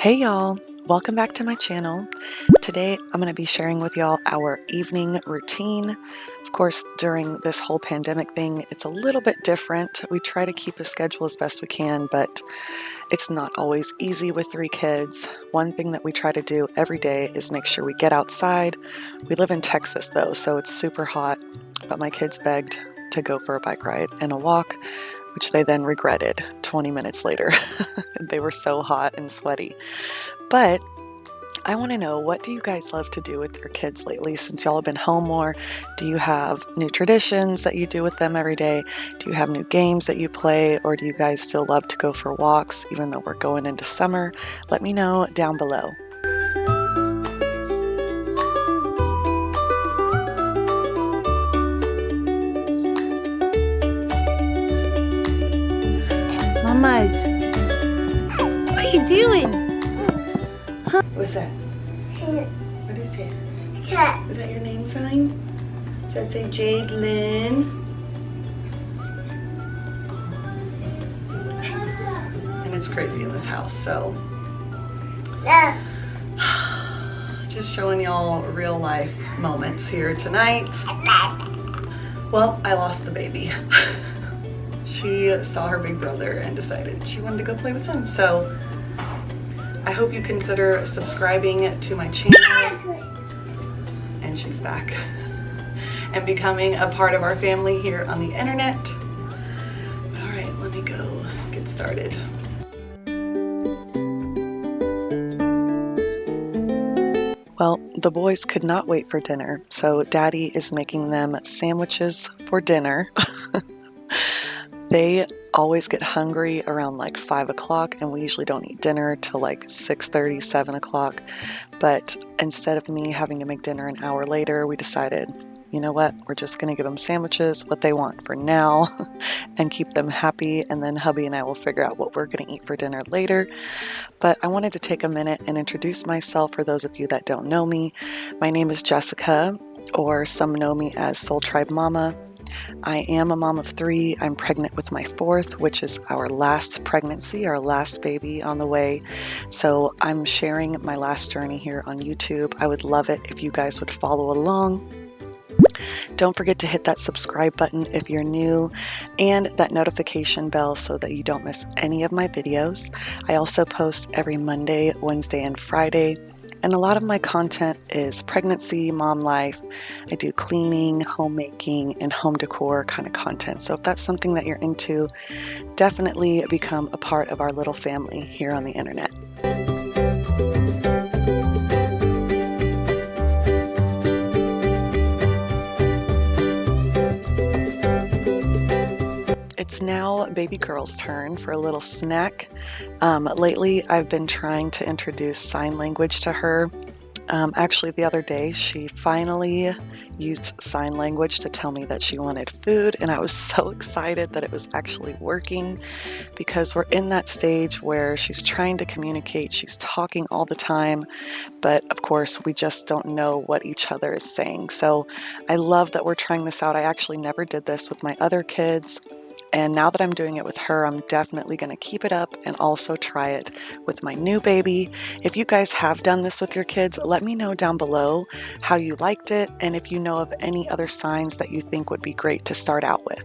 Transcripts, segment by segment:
Hey y'all, welcome back to my channel. Today I'm going to be sharing with y'all our evening routine. Of course, during this whole pandemic thing, it's a little bit different. We try to keep a schedule as best we can, but it's not always easy with 3 kids. One thing that we try to do every day is make sure we get outside. We live in Texas though, so it's super hot, but my kids begged to go for a bike ride and a walk, which they then regretted 20 minutes later. They were so hot and sweaty. But I want to know, what do you guys love to do with your kids lately since y'all have been home more? Do you have new traditions that you do with them every day? Do you have new games that you play? Or do you guys still love to go for walks even though we're going into summer? Let me know down below. Mamas, what are you doing? Huh? What's that? What is it? Cat. Is that your name sign? Does that say Jade Lynn? And it's crazy in this house, so just showing y'all real life moments here tonight. Well, I lost the baby. She saw her big brother and decided she wanted to go play with him. So I hope you consider subscribing to my channel, and she's back, and becoming a part of our family here on the internet. But all right, let me go get started. Well, the boys could not wait for dinner, so Daddy is making them sandwiches for dinner. They always get hungry around like 5 o'clock, and we usually don't eat dinner till like 6:30, 7 o'clock. But instead of me having to make dinner an hour later, we decided, you know what, we're just going to give them sandwiches, what they want for now, and keep them happy, and then hubby and I will figure out what we're going to eat for dinner later. But I wanted to take a minute and introduce myself for those of you that don't know me. My name is Jessica, or some know me as soultribemama. I am a mom of 3. I'm pregnant with my 4th, which is our last pregnancy, our last baby on the way. So I'm sharing my last journey here on YouTube. I would love it if you guys would follow along. Don't forget to hit that subscribe button if you're new, and that notification bell so that you don't miss any of my videos. I also post every Monday, Wednesday, and Friday. And a lot of my content is pregnancy, mom life. I do cleaning, homemaking, and home decor kind of content. So if that's something that you're into, definitely become a part of our little family here on the internet. It's now baby girl's turn for a little snack. Lately, I've been trying to introduce sign language to her. Actually, the other day, she finally used sign language to tell me that she wanted food, and I was so excited that it was actually working, because we're in that stage where she's trying to communicate, she's talking all the time, but of course we just don't know what each other is saying. So I love that we're trying this out. I actually never did this with my other kids. And now that I'm doing it with her, I'm definitely going to keep it up and also try it with my new baby. If you guys have done this with your kids, let me know down below how you liked it, and if you know of any other signs that you think would be great to start out with.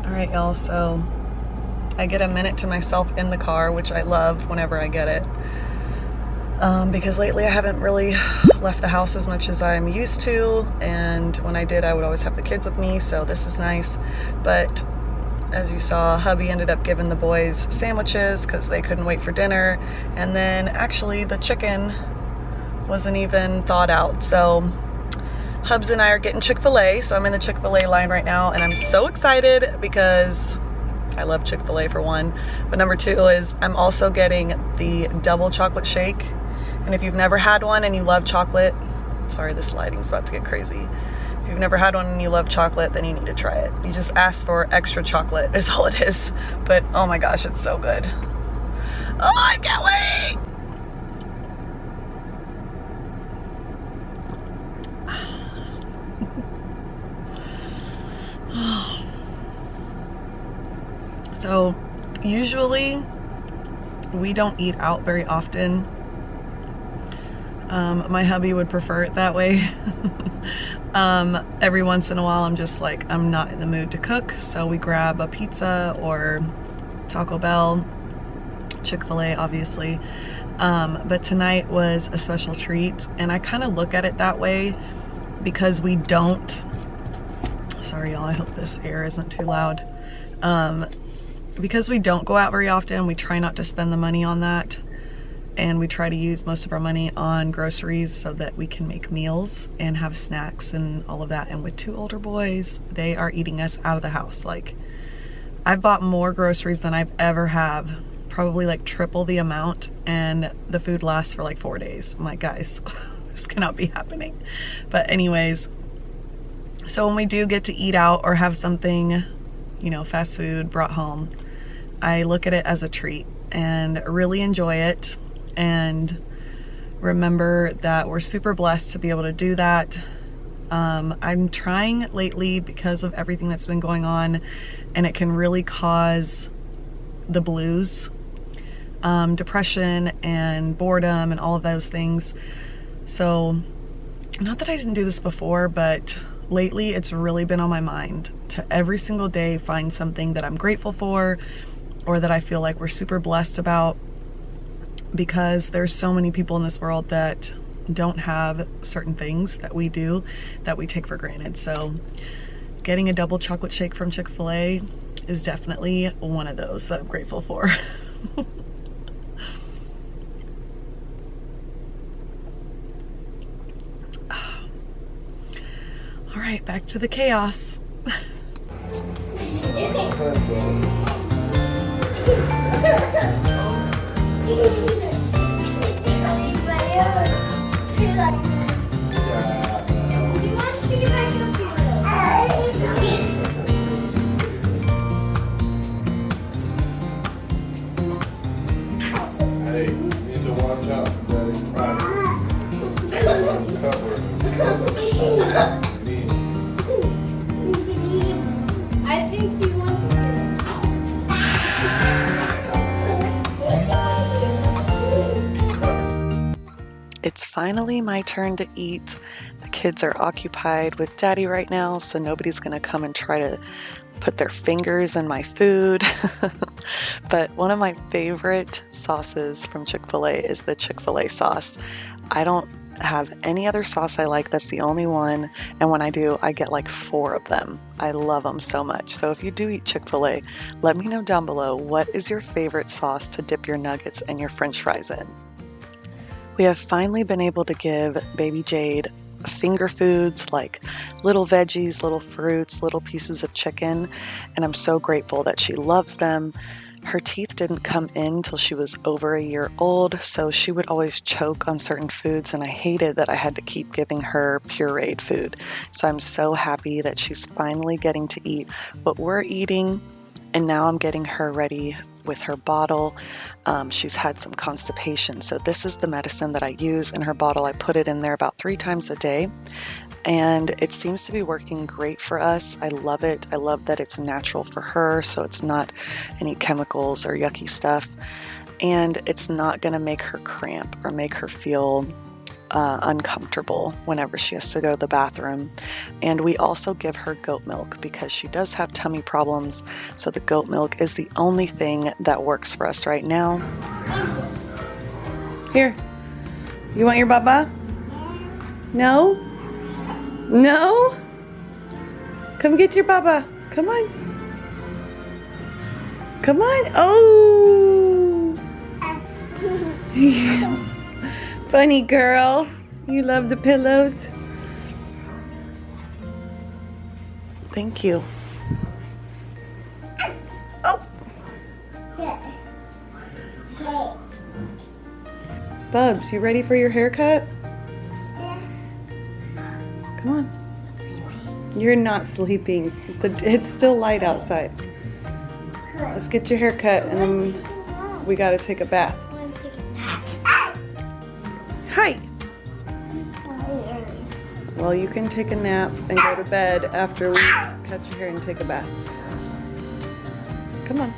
All right, y'all, so I get a minute to myself in the car, which I love whenever I get it, because lately I haven't really left the house as much as I'm used to, and when I did, I would always have the kids with me, so this is nice. But as you saw, hubby ended up giving the boys sandwiches because they couldn't wait for dinner, and then actually the chicken wasn't even thawed out, so Hubs and I are getting Chick-fil-A, so I'm in the Chick-fil-A line right now, and I'm so excited because I love Chick-fil-A for one, but number 2 is I'm also getting the double chocolate shake. And if you've never had one and you love chocolate, sorry, this lighting's about to get crazy. If you've never had one and you love chocolate, then you need to try it. You just ask for extra chocolate is all it is. But oh my gosh, it's so good. Oh, I can't wait. So usually we don't eat out very often. My hubby would prefer it that way. Every once in a while I'm just like, I'm not in the mood to cook, so we grab a pizza or Taco Bell, Chick-fil-A obviously. But tonight was a special treat, and I kind of look at it that way because we don't, sorry y'all, I hope this air isn't too loud. Because we don't go out very often, we try not to spend the money on that. And we try to use most of our money on groceries so that we can make meals and have snacks and all of that. And with 2 older boys, they are eating us out of the house. Like, I've bought more groceries than I've ever have, probably like triple the amount, and the food lasts for like 4 days. I'm like, guys, this cannot be happening. But anyways, so when we do get to eat out or have something, you know, fast food brought home, I look at it as a treat and really enjoy it. And remember that we're super blessed to be able to do that. I'm trying lately because of everything that's been going on, and it can really cause the blues, depression and boredom and all of those things. So not that I didn't do this before, but lately it's really been on my mind to every single day find something that I'm grateful for or that I feel like we're super blessed about. Because there's so many people in this world that don't have certain things that we do that we take for granted. So getting a double chocolate shake from Chick-fil-A is definitely one of those that I'm grateful for. All right, back to the chaos. Hey, you need to watch out for that. I think she wants to. It's finally my turn to eat. The kids are occupied with Daddy right now, so nobody's gonna come and try to put their fingers in my food. But one of my favorite sauces from Chick-fil-A is the Chick-fil-A sauce. I don't have any other sauce I like. That's the only one. And when I do, I get like 4 of them. I love them so much. So if you do eat Chick-fil-A, let me know down below, what is your favorite sauce to dip your nuggets and your French fries in? We have finally been able to give baby Jade finger foods like little veggies, little fruits, little pieces of chicken, and I'm so grateful that she loves them. Her teeth didn't come in till she was over a year old, so she would always choke on certain foods, and I hated that I had to keep giving her pureed food. So I'm so happy that she's finally getting to eat what we're eating, and now I'm getting her ready with her bottle. She's had some constipation, so this is the medicine that I use in her bottle. I put it in there about 3 times a day, and it seems to be working great for us. I love it. I love that it's natural for her, so it's not any chemicals or yucky stuff, and it's not going to make her cramp or make her feel uncomfortable whenever she has to go to the bathroom. And we also give her goat milk because she does have tummy problems, so the goat milk is the only thing that works for us right now. Here, you want your baba? No? No? Come get your baba. Come on. Come on. Oh! Funny girl. You love the pillows? Thank you. Oh! Bubs, you ready for your haircut? Come on. You're not sleeping. It's still light outside. Let's get your haircut and then we gotta take a bath. Hi! Well, you can take a nap and go to bed after we cut your hair and take a bath. Come on.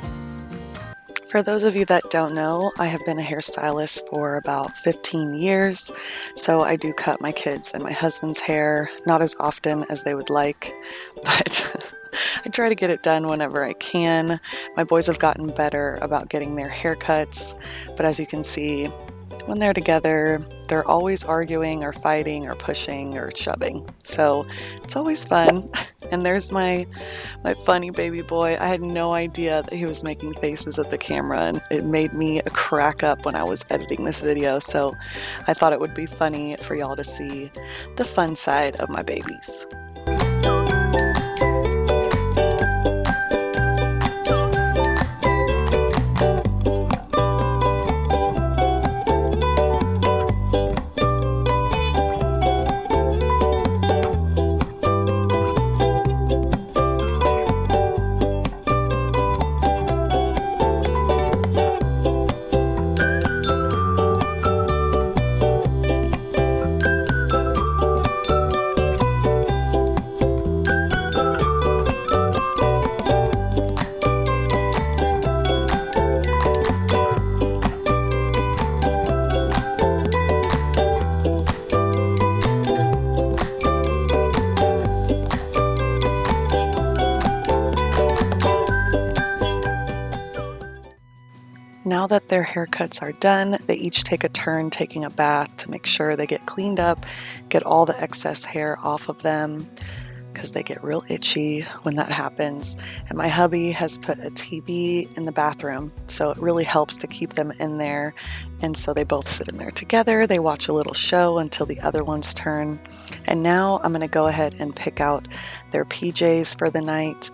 For those of you that don't know, I have been a hairstylist for about 15 years, so I do cut my kids and my husband's hair, not as often as they would like, but I try to get it done whenever I can. My boys have gotten better about getting their haircuts, but as you can see, when they're together, they're always arguing or fighting or pushing or shoving. So it's always fun. And there's my funny baby boy. I had no idea that he was making faces at the camera, and it made me crack up when I was editing this video. So I thought it would be funny for y'all to see the fun side of my babies. Now that their haircuts are done, they each take a turn taking a bath to make sure they get cleaned up, get all the excess hair off of them, because they get real itchy when that happens. And my hubby has put a TV in the bathroom, so it really helps to keep them in there. And so they both sit in there together, they watch a little show until the other one's turn. And now I'm gonna go ahead and pick out their PJs for the night.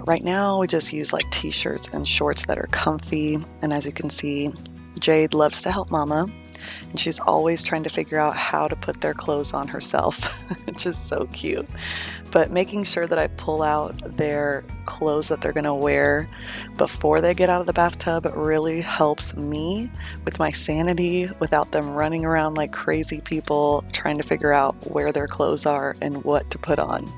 Right now we just use like t-shirts and shorts that are comfy, and as you can see, Jade loves to help Mama, and she's always trying to figure out how to put their clothes on herself, which is so cute. But making sure that I pull out their clothes that they're gonna wear before they get out of the bathtub really helps me with my sanity without them running around like crazy people trying to figure out where their clothes are and what to put on.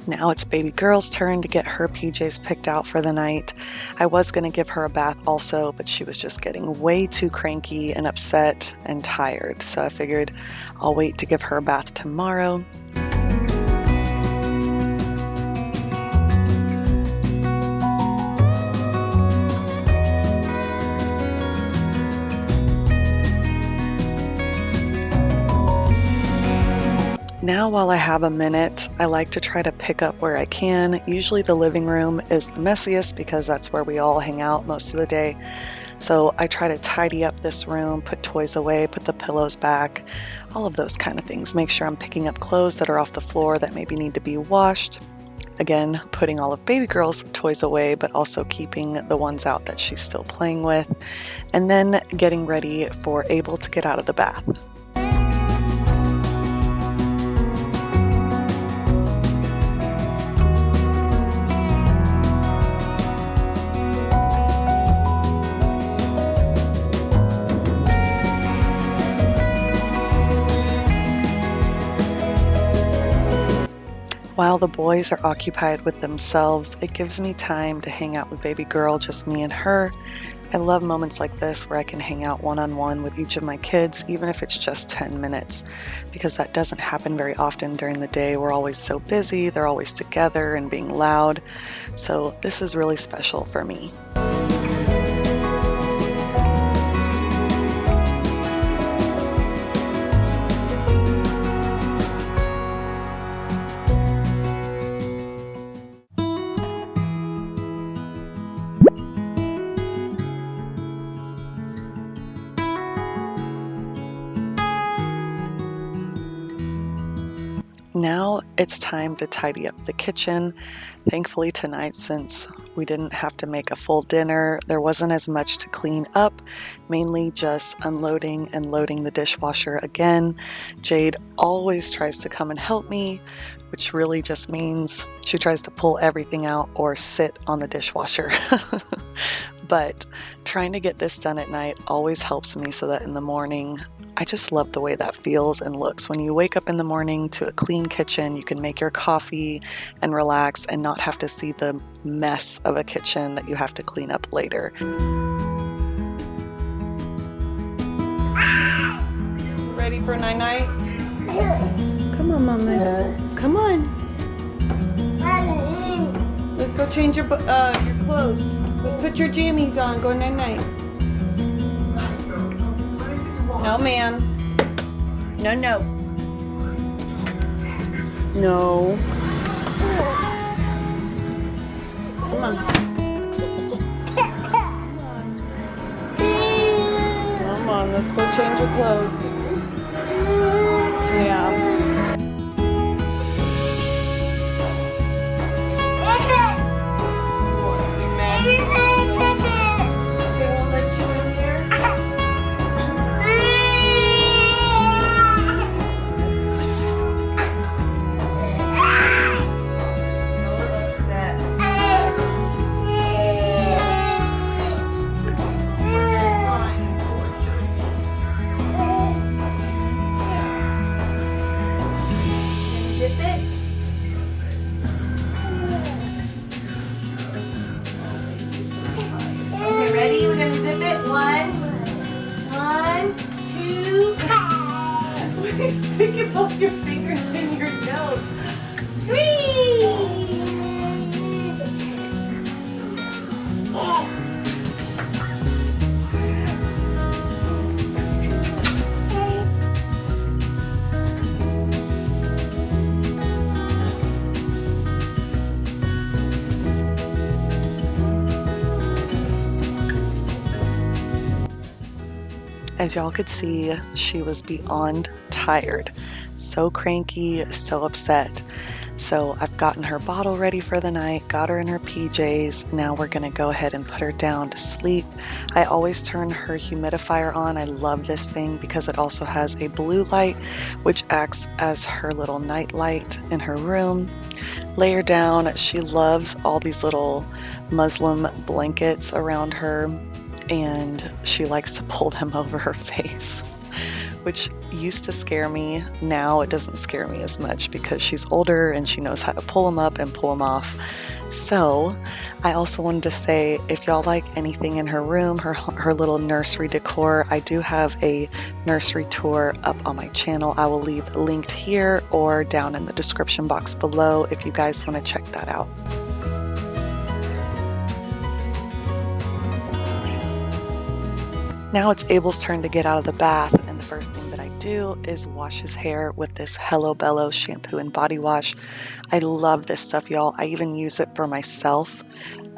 Now it's baby girl's turn to get her PJs picked out for the night. I was going to give her a bath also, but she was just getting way too cranky and upset and tired. So I figured I'll wait to give her a bath tomorrow. Now, while I have a minute, I like to try to pick up where I can. Usually the living room is the messiest because that's where we all hang out most of the day. So I try to tidy up this room, put toys away, put the pillows back, all of those kind of things. Make sure I'm picking up clothes that are off the floor that maybe need to be washed. Again, putting all of baby girl's toys away, but also keeping the ones out that she's still playing with. And then getting ready for Abel to get out of the bath. While the boys are occupied with themselves, it gives me time to hang out with baby girl, just me and her. I love moments like this where I can hang out one-on-one with each of my kids, even if it's just 10 minutes, because that doesn't happen very often during the day. We're always so busy, they're always together and being loud. So this is really special for me. Now it's time to tidy up the kitchen. Thankfully tonight, since we didn't have to make a full dinner, there wasn't as much to clean up, mainly just unloading and loading the dishwasher again. Jade always tries to come and help me, which really just means she tries to pull everything out or sit on the dishwasher. But trying to get this done at night always helps me so that in the morning I just love the way that feels and looks. When you wake up in the morning to a clean kitchen, you can make your coffee and relax and not have to see the mess of a kitchen that you have to clean up later. Ready for night-night? Come on, mamas. Come on. Let's go change your clothes. Let's put your jammies on. Go night-night. No, ma'am. No, no. No. Come on. Come on, let's go change your clothes. Yeah. Ready? We're gonna zip it. One, two. Please take it off your fingers and your nose. 3. As y'all could see, she was beyond tired. So cranky, so upset. So I've gotten her bottle ready for the night, got her in her PJs. Now we're gonna go ahead and put her down to sleep. I always turn her humidifier on. I love this thing because it also has a blue light, which acts as her little night light in her room. Lay her down. She loves all these little Muslim blankets around her, and she likes to pull them over her face, which used to scare me. Now it doesn't scare me as much because she's older and she knows how to pull them up and pull them off. So I also wanted to say, if y'all like anything in her room, her little nursery decor, I do have a nursery tour up on my channel. I will leave linked here or down in the description box below if you guys want to check that out. Now it's Abel's turn to get out of the bath, and the first thing that I do is wash his hair with this Hello Bello shampoo and body wash. I love this stuff, y'all. I even use it for myself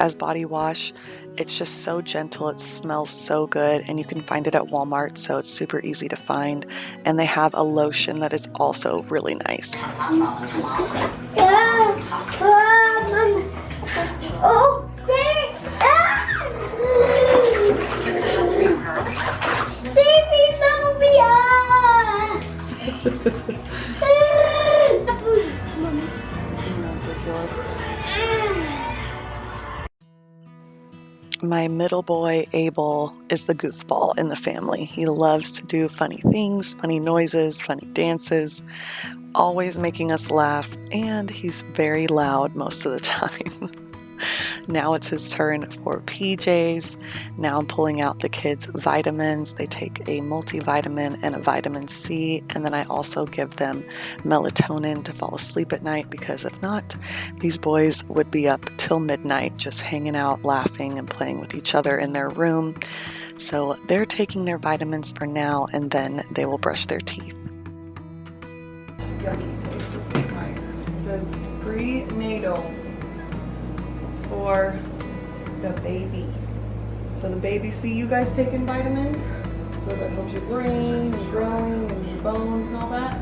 as body wash. It's just so gentle, it smells so good, and you can find it at Walmart, so it's super easy to find. And they have a lotion that is also really nice. Oh, save me, Mama Mia! My middle boy, Abel, is the goofball in the family. He loves to do funny things, funny noises, funny dances, always making us laugh, and he's very loud most of the time. Now it's his turn for PJs. Now I'm pulling out the kids' vitamins. They take a multivitamin and a vitamin C, and then I also give them melatonin to fall asleep at night, because if not, these boys would be up till midnight just hanging out, laughing, and playing with each other in their room. So they're taking their vitamins for now, and then they will brush their teeth. Yucky taste. This is mine. It says prenatal. For the baby. So the baby, see you guys taking vitamins? So that helps your brain and growing and your bones and all that.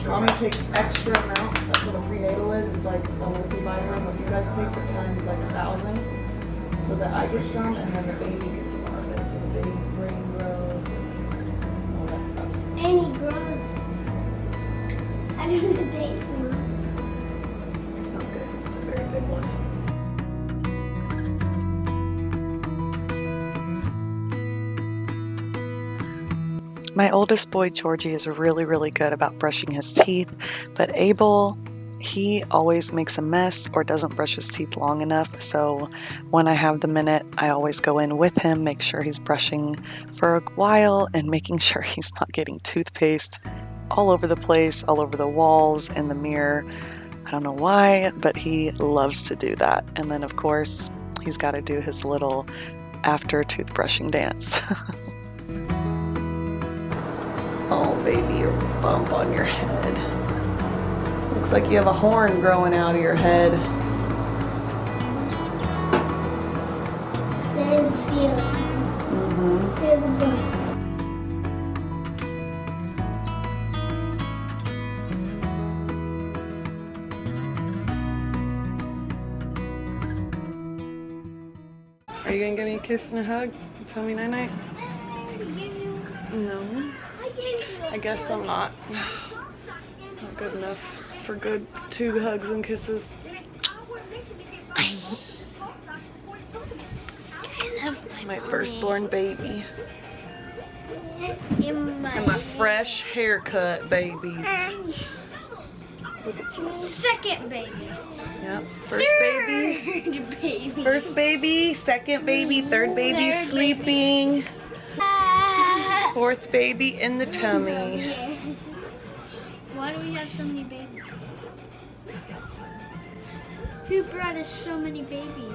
Mommy takes extra amount. That's what a prenatal is. It's like a multivitamin. What you guys take per time is like 1,000. So that I get some, and then the baby gets a lot of this. So the baby's brain grows and all that stuff. And he grows. I don't know the taste, Mom. It's not good. It's a very big one. My oldest boy, Georgie, is really, really good about brushing his teeth, but Abel, he always makes a mess or doesn't brush his teeth long enough. So when I have the minute, I always go in with him, make sure he's brushing for a while and making sure he's not getting toothpaste all over the place, all over the walls and the mirror. I don't know why, but he loves to do that. And then of course, he's got to do his little after toothbrushing dance. Oh, baby, your bump on your head. Looks like you have a horn growing out of your head. There is feel. Feel the bump. Are you gonna give me a kiss and a hug? Tell me night-night? No. I guess I'm not. Not good enough for good 2 hugs and kisses. My firstborn baby. And my fresh haircut babies. Look at you. Second baby. Yep. First baby. Third baby. First baby, second baby, third baby Third sleeping. Fourth baby in the tummy. Why do we have so many babies? Who brought us so many babies?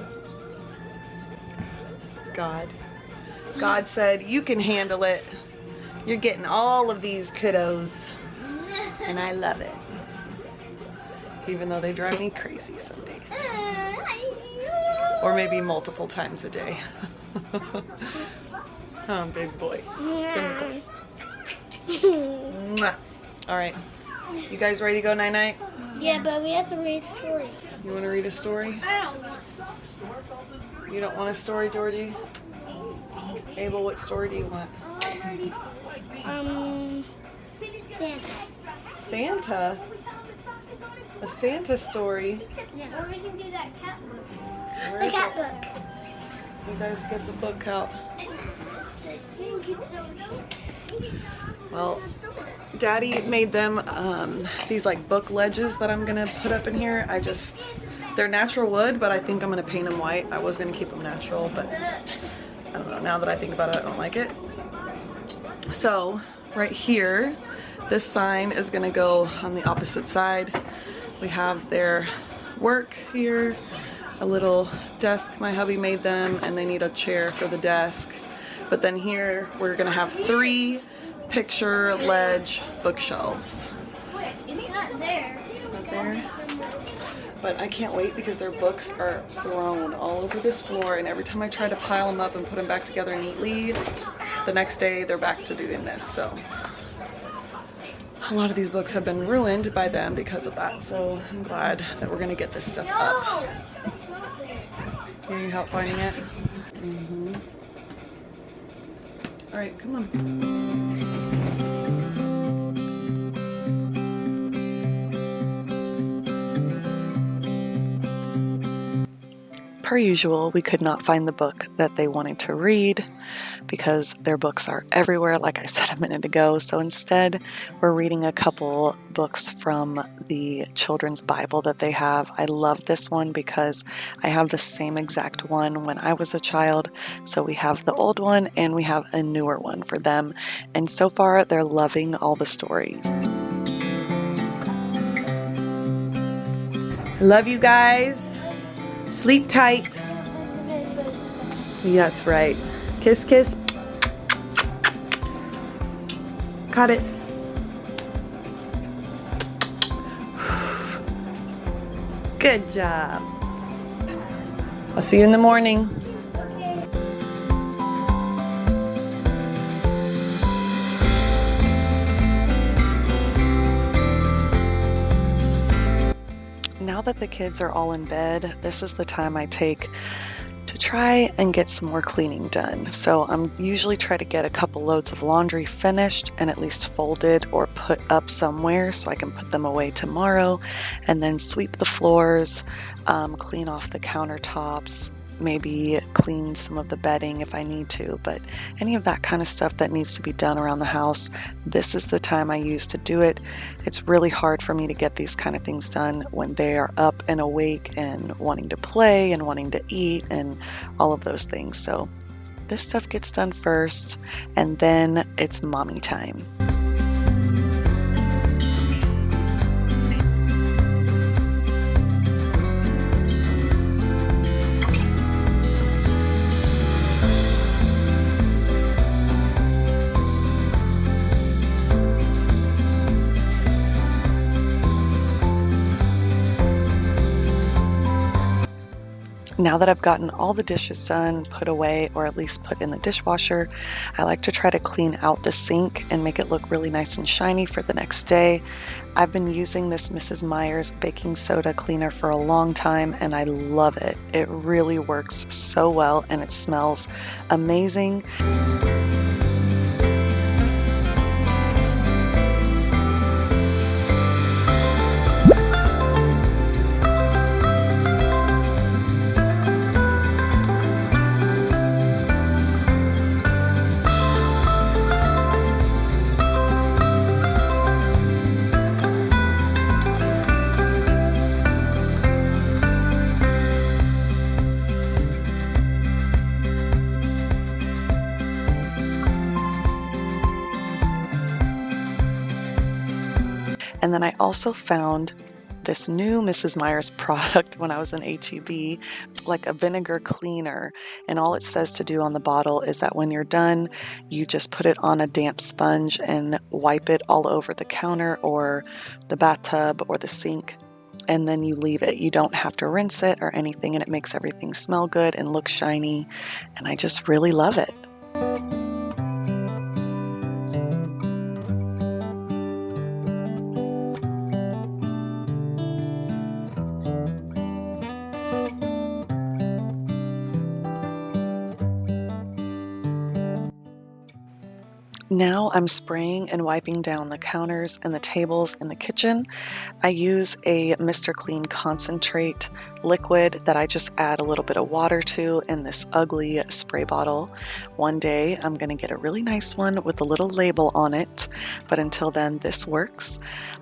God. God said, you can handle it. You're getting all of these kiddos. And I love it. Even though they drive me crazy some days. Or maybe multiple times a day. Oh, big boy. Mwah. All right. You guys ready to go night-night? Yeah, but we have to read a story. You want to read a story? I don't want. You don't want a story, Georgie? Abel, what story do you want? Santa. Santa? A Santa story? Yeah, or we can do that cat book. Where The is cat it? book. You guys get the book out. Well, Daddy made them these like book ledges that I'm gonna put up in here. They're natural wood, but I think I'm gonna paint them white. I was gonna keep them natural, but I don't know. Now that I think about it, I don't like it. So right here, this sign is gonna go on the opposite side. We have their work here, a little desk my hubby made them, and they need a chair for the desk. But then here we're gonna have 3 picture ledge bookshelves. Wait, it's not there. It's not there. But I can't wait because their books are thrown all over this floor, and every time I try to pile them up and put them back together neatly, the next day they're back to doing this. So a lot of these books have been ruined by them because of that. So I'm glad that we're gonna get this stuff up. No, it's not there. You need help finding it? All right, come on. Per usual, we could not find the book that they wanted to read because their books are everywhere, like I said a minute ago. So instead, we're reading a couple books from the children's Bible that they have. I love this one because I have the same exact one when I was a child. So we have the old one and we have a newer one for them. And so far, they're loving all the stories. I love you guys. Sleep tight. Yeah, that's right. Kiss, kiss. Got it. Good job. I'll see you in the morning. Now that the kids are all in bed, this is the time I take to try and get some more cleaning done. So I'm usually try to get a couple loads of laundry finished and at least folded or put up somewhere so I can put them away tomorrow, and then sweep the floors, clean off the countertops, maybe clean some of the bedding if I need to, but any of that kind of stuff that needs to be done around the house, this is the time I use to do it. It's really hard for me to get these kind of things done when they are up and awake and wanting to play and wanting to eat and all of those things. So this stuff gets done first, and then it's mommy time. Now that I've gotten all the dishes done, put away, or at least put in the dishwasher, I like to try to clean out the sink and make it look really nice and shiny for the next day. I've been using this Mrs. Meyer's baking soda cleaner for a long time and I love it. It really works so well and it smells amazing. And then I also found this new Mrs. Meyer's product when I was in HEB, like a vinegar cleaner. And all it says to do on the bottle is that when you're done, you just put it on a damp sponge and wipe it all over the counter or the bathtub or the sink. And then you leave it. You don't have to rinse it or anything, and it makes everything smell good and look shiny. And I just really love it. Now I'm spraying and wiping down the counters and the tables in the kitchen. I use a Mr. Clean concentrate liquid that I just add a little bit of water to in this ugly spray bottle. One day I'm going to get a really nice one with a little label on it, but until then this works.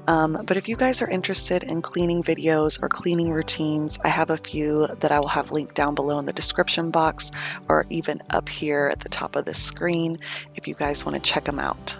But if you guys are interested in cleaning videos or cleaning routines, I have a few that I will have linked down below in the description box or even up here at the top of the screen if you guys want to check them out.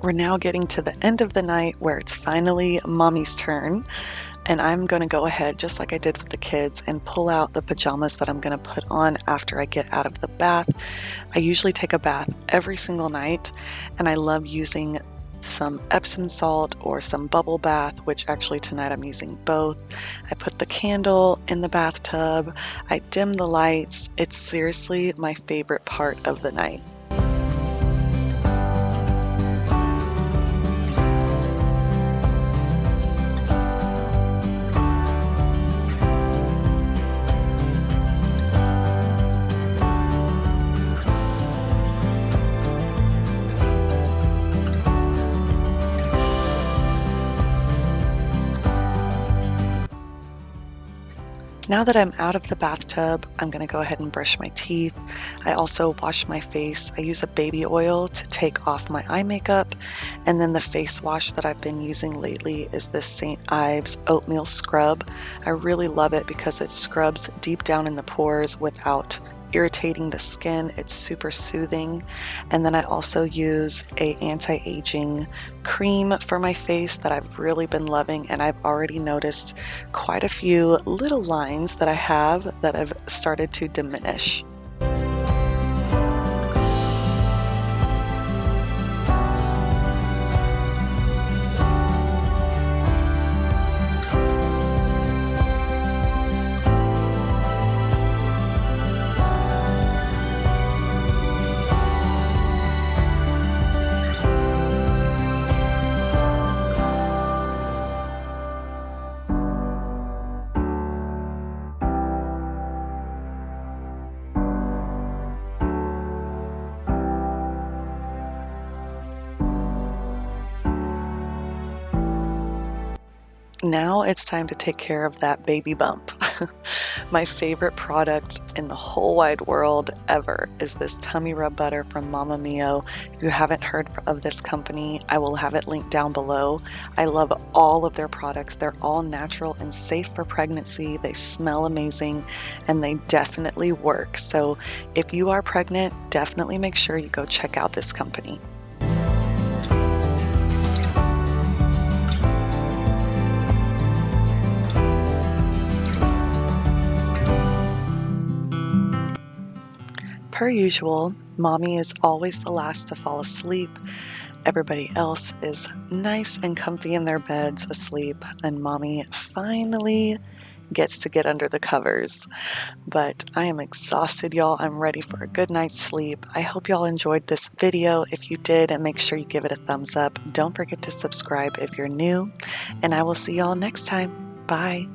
We're now getting to the end of the night where it's finally mommy's turn, and I'm going to go ahead, just like I did with the kids, and pull out the pajamas that I'm going to put on after I get out of the bath. I usually take a bath every single night, and I love using some Epsom salt or some bubble bath, which actually tonight I'm using both. I put the candle in the bathtub, I dim the lights. It's seriously my favorite part of the night. Now that I'm out of the bathtub, I'm going to go ahead and brush my teeth. I also wash my face. I use a baby oil to take off my eye makeup. And then the face wash that I've been using lately is this St. Ives oatmeal scrub. I really love it because it scrubs deep down in the pores without irritating the skin. It's super soothing. And then I also use a anti-aging cream for my face that I've really been loving, and I've already noticed quite a few little lines that I have that have started to diminish. Now it's time to take care of that baby bump. My favorite product in the whole wide world ever is this tummy rub butter from Mama Mio. If you haven't heard of this company, I will have it linked down below. I love all of their products. They're all natural and safe for pregnancy. They smell amazing and they definitely work. So if you are pregnant, definitely make sure you go check out this company. Per usual, Mommy is always the last to fall asleep. Everybody else is nice and comfy in their beds asleep, and Mommy finally gets to get under the covers. But I am exhausted, y'all. I'm ready for a good night's sleep. I hope y'all enjoyed this video. If you did, and make sure you give it a thumbs up. Don't forget to subscribe if you're new, and I will see y'all next time. Bye.